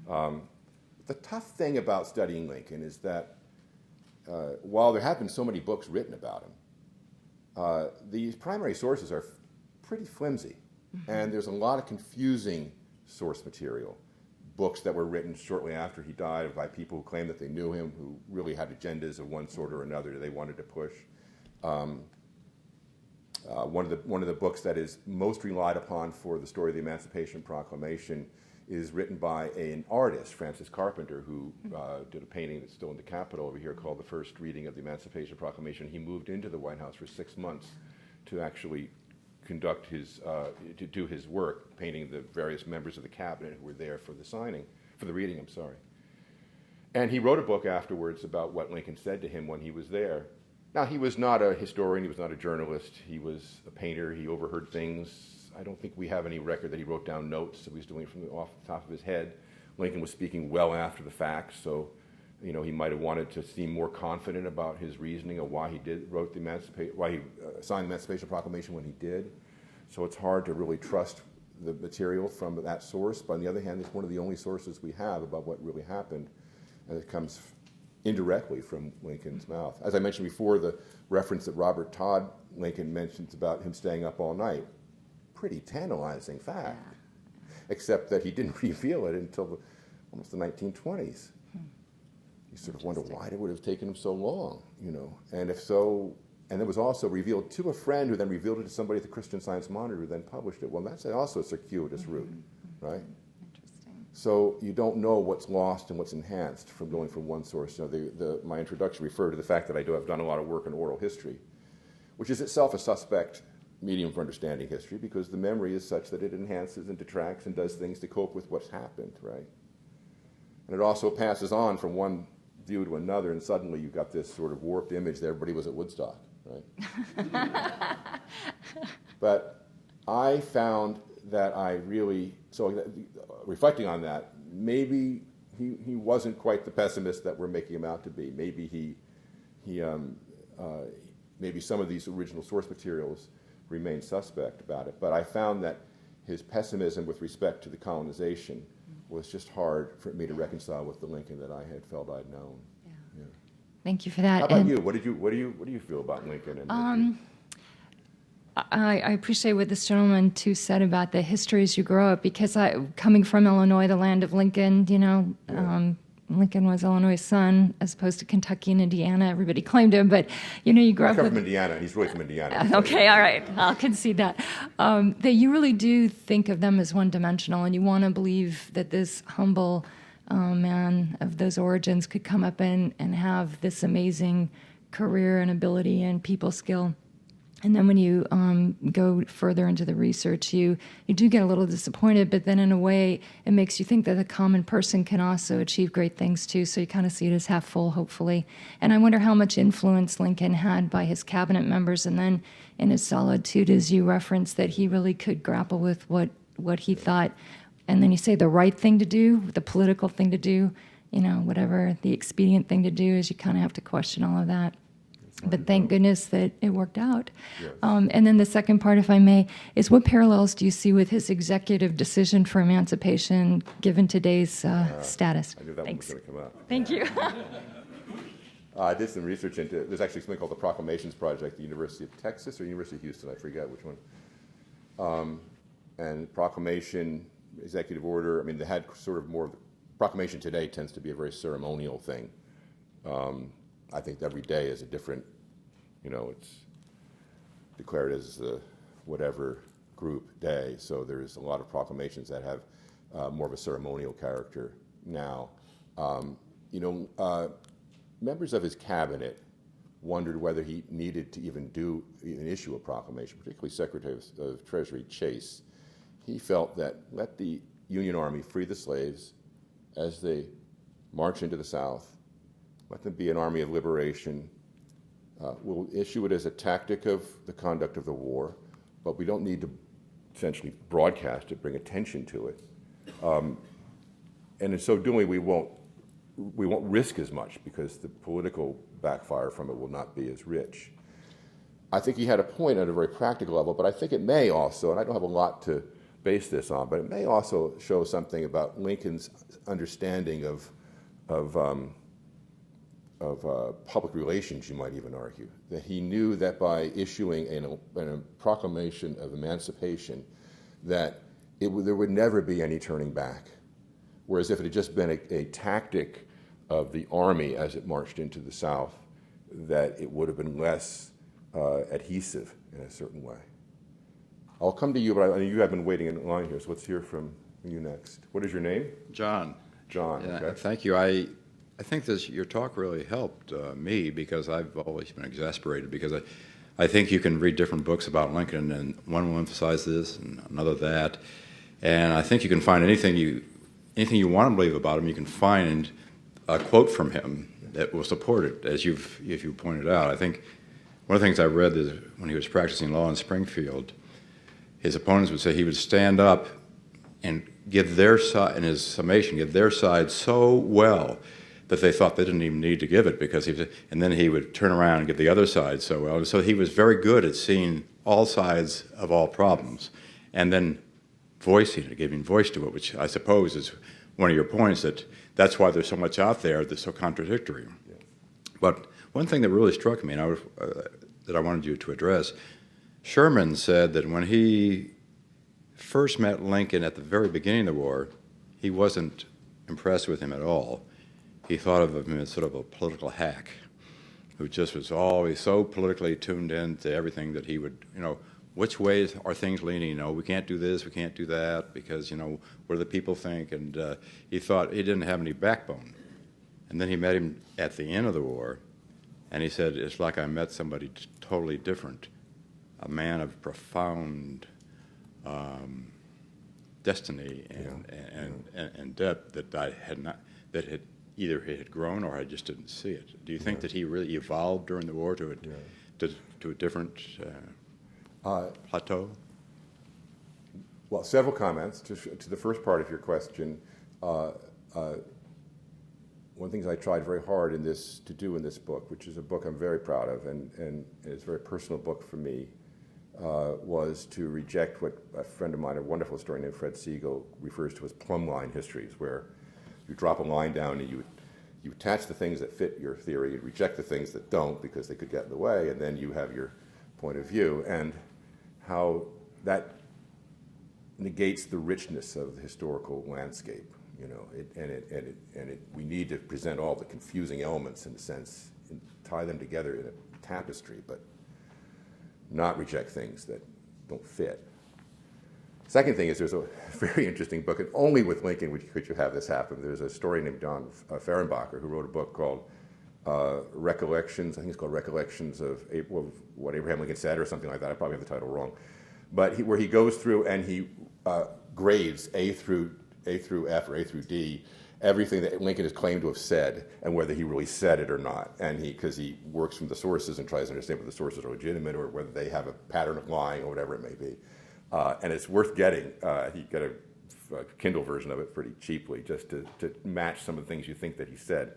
The tough thing about studying Lincoln is that while there have been so many books written about him, these primary sources are pretty flimsy, and there's a lot of confusing source material. Books that were written shortly after he died by people who claimed that they knew him, who really had agendas of one sort or another that they wanted to push. One of the books that is most relied upon for the story of the Emancipation Proclamation is written by an artist, Francis Carpenter, who did a painting that's still in the Capitol over here called The First Reading of the Emancipation Proclamation. He moved into the White House for 6 months to actually conduct to do his work, painting the various members of the cabinet who were there for the reading. And he wrote a book afterwards about what Lincoln said to him when he was there. Now, he was not a historian, he was not a journalist, he was a painter, he overheard things. I don't think we have any record that he wrote down notes, so he was doing it off the top of his head. Lincoln was speaking well after the fact, so he might have wanted to seem more confident about his reasoning of why he signed the Emancipation Proclamation when he did. So it's hard to really trust the material from that source. But on the other hand, it's one of the only sources we have about what really happened, and it comes indirectly from Lincoln's mouth. As I mentioned before, the reference that Robert Todd Lincoln mentions about him staying up all night, pretty tantalizing fact, except that he didn't reveal it until almost the 1920s. You sort of wonder why it would have taken him so long, and if so, and it was also revealed to a friend who then revealed it to somebody at the Christian Science Monitor who then published it. Well, that's also a circuitous route, right? Interesting. So you don't know what's lost and what's enhanced from going from one source. My introduction referred to the fact that I have done a lot of work in oral history, which is itself a suspect medium for understanding history because the memory is such that it enhances and detracts and does things to cope with what's happened, right? And it also passes on from one view to another, and suddenly you've got this sort of warped image that everybody was at Woodstock, right? But I found that reflecting on that, maybe he wasn't quite the pessimist that we're making him out to be. Maybe maybe some of these original source materials remain suspect about it. But I found that his pessimism with respect to the colonization was just hard for me to reconcile with the Lincoln that I had felt I'd known. Yeah. Thank you for that. How about you? What do you feel about Lincoln? I appreciate what this gentleman too said about the history as you grow up, because coming from Illinois, the land of Lincoln, Lincoln was Illinois' son as opposed to Kentucky and Indiana. Everybody claimed him, but you grew I up come with from Indiana. He's really from Indiana. Okay, all right. I'll concede that. That you really do think of them as one-dimensional, and you want to believe that this humble man of those origins could come up and have this amazing career and ability and people skill. And then when you go further into the research, you do get a little disappointed, but then in a way, it makes you think that a common person can also achieve great things too, so you kind of see it as half full, hopefully. And I wonder how much influence Lincoln had by his cabinet members, and then in his solitude, as you referenced, that he really could grapple with what he thought, and then you say the right thing to do, the political thing to do, whatever the expedient thing to do is, you kind of have to question all of that. But thank goodness that it worked out. Yes. And then the second part, if I may, is what parallels do you see with his executive decision for emancipation given today's status? I knew that Thanks. one was going to come up. Thank you. I did some research into there's actually something called the Proclamations Project at the University of Texas or University of Houston, I forget which one. And proclamation, executive order, they had sort of more, proclamation today tends to be a very ceremonial thing. I think every day is a different, it's declared as the whatever group day. So there's a lot of proclamations that have more of a ceremonial character now. Members of his cabinet wondered whether he needed to even issue a proclamation, particularly Secretary of Treasury Chase. He felt that let the Union Army free the slaves as they march into the South. Let them be an army of liberation. We'll issue it as a tactic of the conduct of the war, but we don't need to essentially broadcast it, bring attention to it. And in so doing, we won't risk as much because the political backfire from it will not be as rich. I think he had a point at a very practical level, but I think it may also, and I don't have a lot to base this on, but it may also show something about Lincoln's understanding of public relations, you might even argue, that he knew that by issuing a proclamation of emancipation, that there would never be any turning back. Whereas if it had just been a tactic of the Army as it marched into the South, that it would have been less adhesive in a certain way. I'll come to you, but you have been waiting in line here, so let's hear from you next. What is your name? John. John. Yeah, Okay. thank you. I think your talk really helped me because I've always been exasperated because I think you can read different books about Lincoln and one will emphasize this and another that, and I think you can find anything you want to believe about him, you can find a quote from him that will support it, as if you pointed out. I think one of the things I read is when he was practicing law in Springfield, his opponents would say he would stand up and give their side, in his summation, give their side so well that they thought they didn't even need to give it because and then he would turn around and give the other side so well. And so he was very good at seeing all sides of all problems and then voicing it, giving voice to it, which I suppose is one of your points, that's why there's so much out there that's so contradictory. Yeah. But one thing that really struck me and that I wanted you to address, Sherman said that when he first met Lincoln at the very beginning of the war, he wasn't impressed with him at all. He thought of him as sort of a political hack who just was always so politically tuned in to everything that he would, which ways are things leaning? We can't do this, we can't do that because, what do the people think? And he thought he didn't have any backbone. And then he met him at the end of the war, and he said, it's like I met somebody totally different, a man of profound destiny and depth that I had not, that had either it had grown or I just didn't see it. Do you think that he really evolved during the war to a different plateau? Well, several comments. To the first part of your question, one of the things I tried very hard to do in this book, which is a book I'm very proud of, and it's a very personal book for me, was to reject what a friend of mine, a wonderful historian named Fred Siegel, refers to as plumb line histories, where you drop a line down and you attach the things that fit your theory, you reject the things that don't because they could get in the way, and then you have your point of view, and how that negates the richness of the historical landscape. You know, we need to present all the confusing elements in a sense, and tie them together in a tapestry, but not reject things that don't fit. Second thing is there's a very interesting book, and only with Lincoln could you have this happen. There's a historian named John Fehrenbacher who wrote a book called Recollections, I think it's called Recollections of what Abraham Lincoln Said or something like that. I probably have the title wrong. But where he goes through and he grades A through F or A through D, everything that Lincoln has claimed to have said and whether he really said it or not. And because he works from the sources and tries to understand whether the sources are legitimate or whether they have a pattern of lying or whatever it may be. And it's worth getting. He got a Kindle version of it pretty cheaply just to match some of the things you think that he said.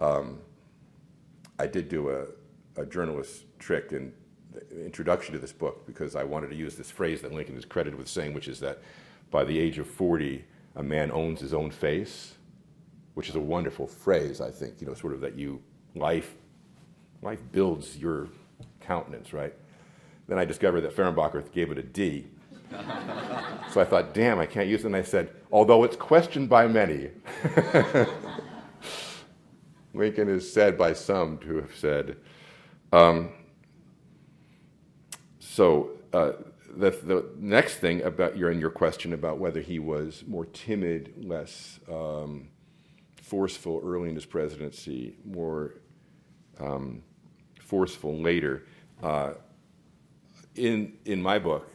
I did do a journalist trick in the introduction to this book because I wanted to use this phrase that Lincoln is credited with saying, which is that by the age of 40, a man owns his own face, which is a wonderful phrase, I think, you know, sort of that life builds your countenance, right? Then I discovered that Fehrenbacher gave it a D. So I thought, damn, I can't use it. And I said, although it's questioned by many, Lincoln is said by some to have said. The next thing about your question about whether he was more timid, less forceful early in his presidency, more forceful later. In my book,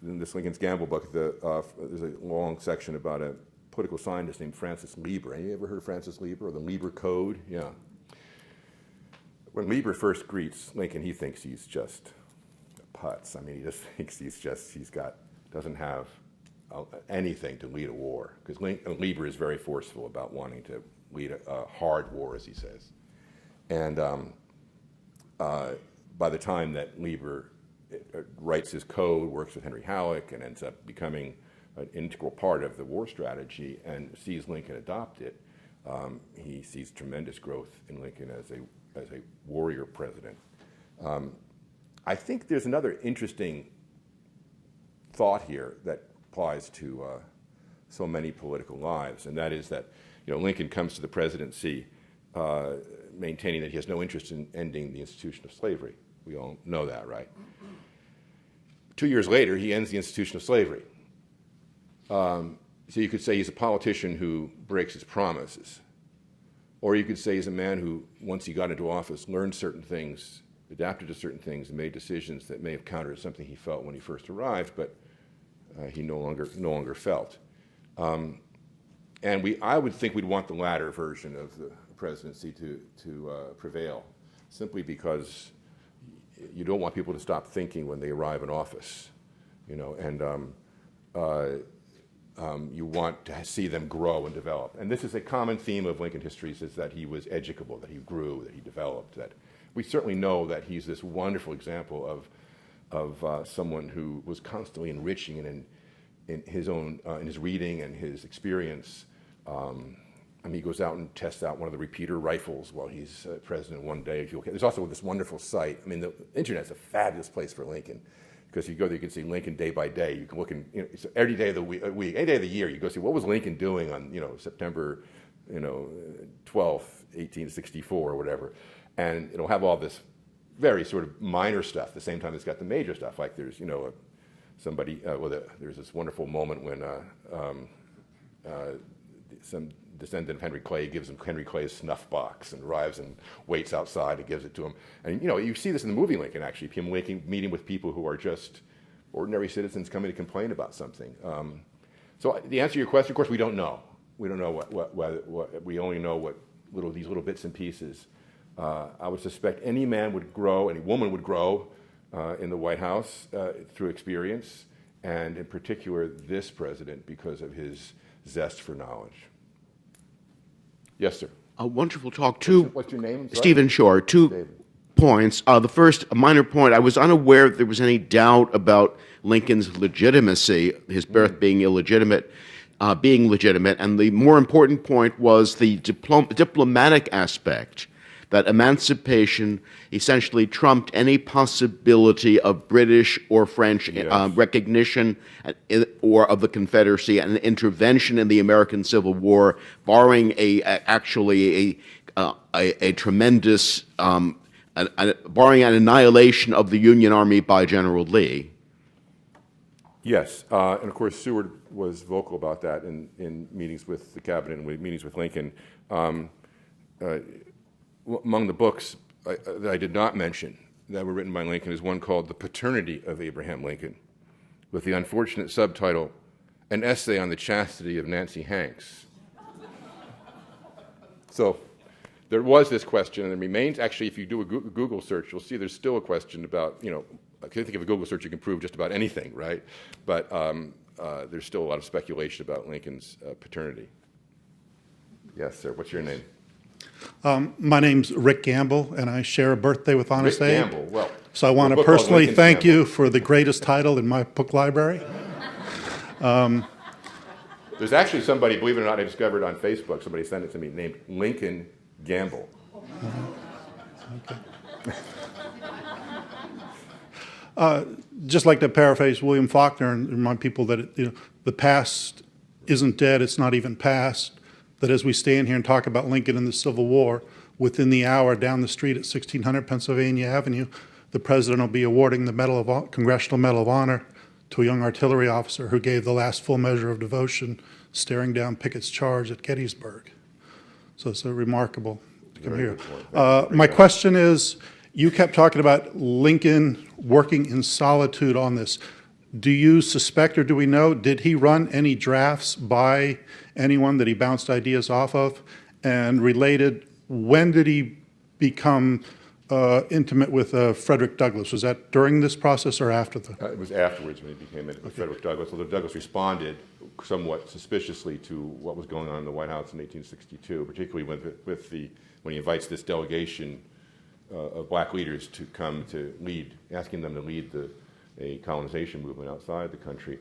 in this Lincoln's Gamble book, there's a long section about a political scientist named Francis Lieber. Have you ever heard of Francis Lieber or the Lieber Code? Yeah. When Lieber first greets Lincoln, he thinks he's just putz. I mean, he just thinks doesn't have anything to lead a war. Because Lieber is very forceful about wanting to lead a hard war, as he says. And by the time that Lieber writes his code, works with Henry Halleck, and ends up becoming an integral part of the war strategy and sees Lincoln adopt it, he sees tremendous growth in Lincoln as a warrior president. I think there's another interesting thought here that applies to so many political lives, and that is that Lincoln comes to the presidency maintaining that he has no interest in ending the institution of slavery. We all know that, right? 2 years later, he ends the institution of slavery. So you could say he's a politician who breaks his promises. Or you could say he's a man who, once he got into office, learned certain things, adapted to certain things, and made decisions that may have countered something he felt when he first arrived, but he no longer felt. And I would think we'd want the latter version of the presidency to prevail, simply because you don't want people to stop thinking when they arrive in office, and you want to see them grow and develop. And this is a common theme of Lincoln histories, is that he was educable, that he grew, that he developed. That we certainly know that he's this wonderful example of someone who was constantly enriching in his reading and his experience. He goes out and tests out one of the repeater rifles while he's president one day. There's also this wonderful site. The internet's a fabulous place for Lincoln, because you go there, you can see Lincoln day by day. You can look in, every day of the week, any day of the year, you go see what was Lincoln doing on, September, 12th, 1864 or whatever. And it'll have all this very sort of minor stuff at the same time it's got the major stuff. Like there's, there's this wonderful moment when some descendant of Henry Clay gives him Henry Clay's snuff box and arrives and waits outside and gives it to him. And, you see this in the movie Lincoln, actually, him meeting with people who are just ordinary citizens coming to complain about something. So the answer to your question, of course, we don't know. We don't know what we only know these little bits and pieces. I would suspect any man would grow, any woman would grow in the White House through experience, and in particular this president because of his zest for knowledge. Yes, sir. A wonderful talk. What's your name? Sorry? Stephen Shore. Two points. The first, a minor point, I was unaware that there was any doubt about Lincoln's legitimacy, his birth being illegitimate, being legitimate, and the more important point was the diplomatic aspect, that emancipation essentially trumped any possibility of British or French recognition or of the Confederacy and intervention in the American Civil War, barring actually a tremendous, barring an annihilation of the Union Army by General Lee. Yes, and of course Seward was vocal about that in meetings with the cabinet and meetings with Lincoln. Among the books that I did not mention that were written by Lincoln is one called The Paternity of Abraham Lincoln, with the unfortunate subtitle, An Essay on the Chastity of Nancy Hanks. So there was this question, and it remains, actually, if you do a Google search, you'll see there's still a question about, I think of a Google search, you can prove just about anything, right? But there's still a lot of speculation about Lincoln's paternity. Yes, sir, what's your name? My name's Rick Gamble, and I share a birthday with Honest Rick Abe. Gamble, well. So I want to personally thank you for the greatest title in my book library. There's actually somebody, believe it or not, I discovered on Facebook, somebody sent it to me, named Lincoln Gamble. Okay. Just like to paraphrase William Faulkner and remind people that the past isn't dead, it's not even past. That as we stand here and talk about Lincoln and the Civil War, within the hour down the street at 1600 Pennsylvania Avenue, the president will be awarding the Congressional Medal of Honor to a young artillery officer who gave the last full measure of devotion staring down Pickett's charge at Gettysburg. So it's remarkable to come here. My question is, you kept talking about Lincoln working in solitude on this. Do you suspect, or do we know, did he run any drafts by anyone that he bounced ideas off of? And related, when did he become intimate with Frederick Douglass? Was that during this process or after the? It was afterwards when he became intimate with Frederick Douglass, although Douglass responded somewhat suspiciously to what was going on in the White House in 1862, particularly when he invites this delegation of black leaders to come to lead, asking them to lead a colonization movement outside the country.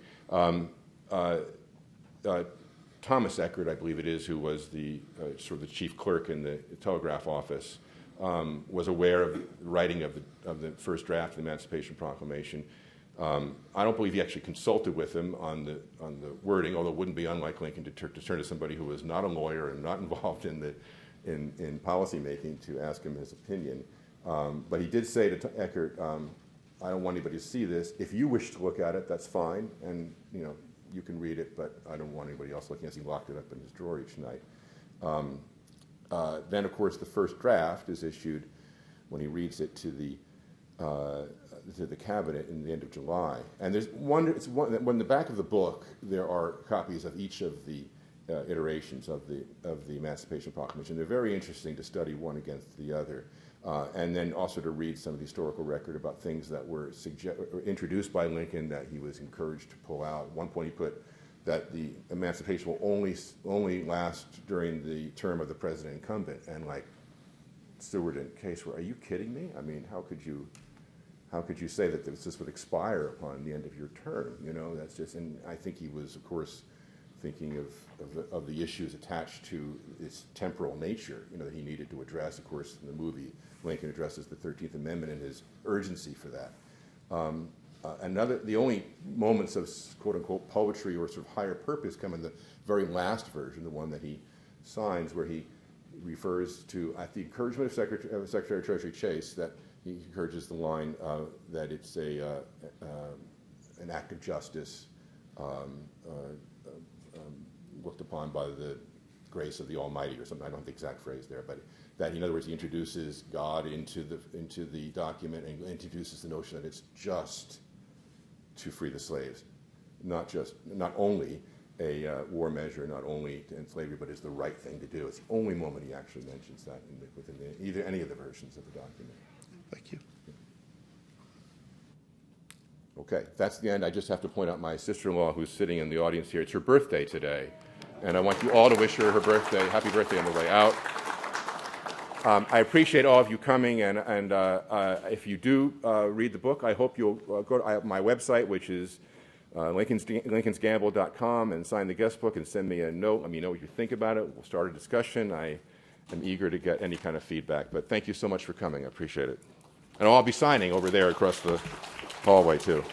Thomas Eckert, I believe it is, who was the sort of the chief clerk in the telegraph office, was aware of the writing of the first draft of the Emancipation Proclamation. I don't believe he actually consulted with him on the wording, although it wouldn't be unlike Lincoln to turn to somebody who was not a lawyer and not involved in policy making to ask him his opinion. But he did say to Eckert, I don't want anybody to see this. If you wish to look at it, that's fine, and you can read it, but I don't want anybody else looking at it. He locked it up in his drawer each night. Then, of course, the first draft is issued when he reads it to the cabinet in the end of July. And there's when the back of the book, there are copies of each of the iterations of the Emancipation Proclamation. They're very interesting to study one against the other. And then also to read some of the historical record about things that were introduced by Lincoln that he was encouraged to pull out. At one point he put that the emancipation will only last during the term of the president incumbent. And like Seward and Case were, are you kidding me? I mean, how could you say that this would expire upon the end of your term? That's just, and I think he was, of course, thinking of the issues attached to its temporal nature, that he needed to address. Of course, in the movie, Lincoln addresses the 13th Amendment and his urgency for that. The only moments of quote-unquote poetry or sort of higher purpose come in the very last version, the one that he signs, where he refers to, at the encouragement of Secretary of Treasury Chase, that he encourages the line that it's an act of justice looked upon by the grace of the Almighty, or something. I don't have the exact phrase there, but that, in other words, he introduces God into the document and introduces the notion that it's just to free the slaves, not only a war measure, not only to end slavery, but it's the right thing to do. It's the only moment he actually mentions that within either any of the versions of the document. Thank you. Okay, that's the end. I just have to point out my sister-in-law who's sitting in the audience here. It's her birthday today, and I want you all to wish her birthday, happy birthday on the way out. I appreciate all of you coming, and if you do read the book, I hope you'll go to my website, which is lincolnsgamble.com, and sign the guest book and send me a note. Let me know what you think about it. We'll start a discussion. I am eager to get any kind of feedback. But thank you so much for coming. I appreciate it. And I'll be signing over there across the hallway, too.